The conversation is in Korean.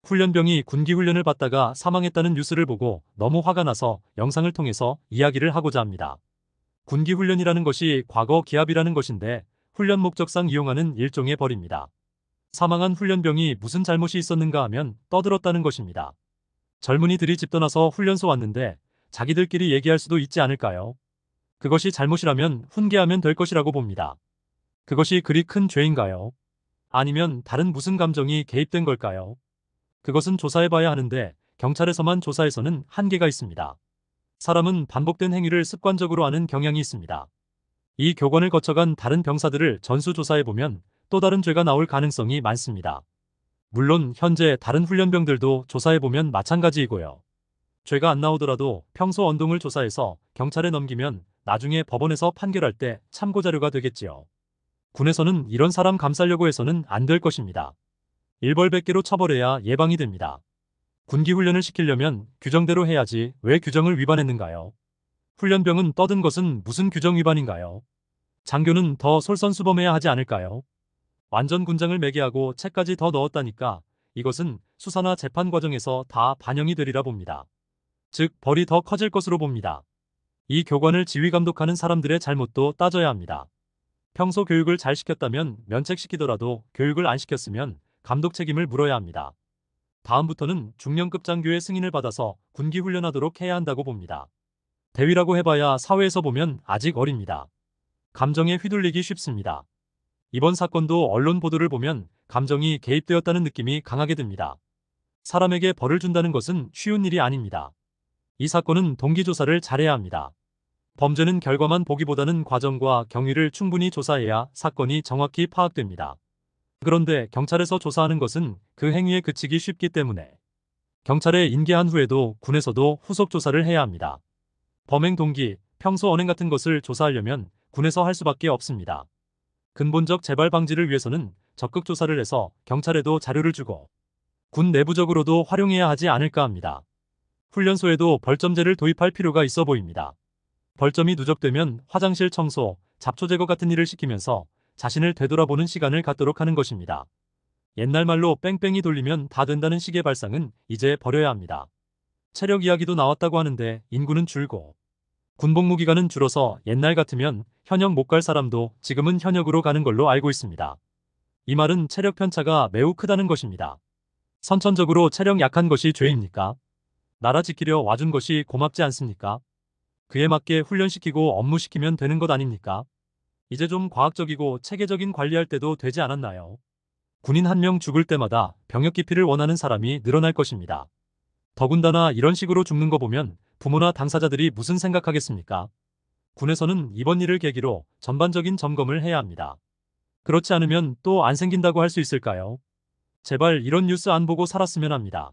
훈련병이 군기훈련을 받다가 사망했다는 뉴스를 보고 너무 화가 나서 영상을 통해서 이야기를 하고자 합니다. 군기훈련이라는 것이 과거 기합이라는 것인데 훈련 목적상 이용하는 일종의 벌입니다. 사망한 훈련병이 무슨 잘못이 있었는가 하면 떠들었다는 것입니다. 젊은이들이 집 떠나서 훈련소 왔는데 자기들끼리 얘기할 수도 있지 않을까요? 그것이 잘못이라면 훈계하면 될 것이라고 봅니다. 그것이 그리 큰 죄인가요? 아니면 다른 무슨 감정이 개입된 걸까요? 그것은 조사해봐야 하는데 경찰에서만 조사해서는 한계가 있습니다. 사람은 반복된 행위를 습관적으로 하는 경향이 있습니다. 이 교관을 거쳐간 다른 병사들을 전수조사해보면 또 다른 죄가 나올 가능성이 많습니다. 물론 현재 다른 훈련병들도 조사해보면 마찬가지이고요. 죄가 안 나오더라도 평소 언동을 조사해서 경찰에 넘기면 나중에 법원에서 판결할 때 참고자료가 되겠지요. 군에서는 이런 사람 감싸려고 해서는 안 될 것입니다. 일벌백계로 처벌해야 예방이 됩니다. 군기훈련을 시키려면 규정대로 해야지 왜 규정을 위반했는가요? 훈련병은 떠든 것은 무슨 규정 위반인가요? 장교는 더 솔선수범해야 하지 않을까요? 완전 군장을 매게 하고 채까지 더 넣었다니까 이것은 수사나 재판 과정에서 다 반영이 되리라 봅니다. 즉 벌이 더 커질 것으로 봅니다. 이 교관을 지휘 감독하는 사람들의 잘못도 따져야 합니다. 평소 교육을 잘 시켰다면 면책시키더라도 교육을 안 시켰으면 감독 책임을 물어야 합니다. 다음부터는 중령급 장교의 승인을 받아서 군기훈련하도록 해야 한다고 봅니다. 대위라고 해봐야 사회에서 보면 아직 어립니다. 감정에 휘둘리기 쉽습니다. 이번 사건도 언론 보도를 보면 감정이 개입되었다는 느낌이 강하게 듭니다. 사람에게 벌을 준다는 것은 쉬운 일이 아닙니다. 이 사건은 동기조사를 잘해야 합니다. 범죄는 결과만 보기보다는 과정과 경위를 충분히 조사해야 사건이 정확히 파악됩니다. 그런데 경찰에서 조사하는 것은 그 행위에 그치기 쉽기 때문에 경찰에 인계한 후에도 군에서도 후속 조사를 해야 합니다. 범행 동기, 평소 언행 같은 것을 조사하려면 군에서 할 수밖에 없습니다. 근본적 재발 방지를 위해서는 적극 조사를 해서 경찰에도 자료를 주고 군 내부적으로도 활용해야 하지 않을까 합니다. 훈련소에도 벌점제를 도입할 필요가 있어 보입니다. 벌점이 누적되면 화장실 청소, 잡초 제거 같은 일을 시키면서 자신을 되돌아보는 시간을 갖도록 하는 것입니다. 옛날 말로 뺑뺑이 돌리면 다 된다는 식의 발상은 이제 버려야 합니다. 체력 이야기도 나왔다고 하는데 인구는 줄고 군복무 기간은 줄어서 옛날 같으면 현역 못 갈 사람도 지금은 현역으로 가는 걸로 알고 있습니다. 이 말은 체력 편차가 매우 크다는 것입니다. 선천적으로 체력 약한 것이 죄입니까? 나라 지키려 와준 것이 고맙지 않습니까? 그에 맞게 훈련시키고 업무시키면 되는 것 아닙니까? 이제 좀 과학적이고 체계적인 관리할 때도 되지 않았나요? 군인 한 명 죽을 때마다 병역 기피를 원하는 사람이 늘어날 것입니다. 더군다나 이런 식으로 죽는 거 보면 부모나 당사자들이 무슨 생각하겠습니까? 군에서는 이번 일을 계기로 전반적인 점검을 해야 합니다. 그렇지 않으면 또 안 생긴다고 할 수 있을까요? 제발 이런 뉴스 안 보고 살았으면 합니다.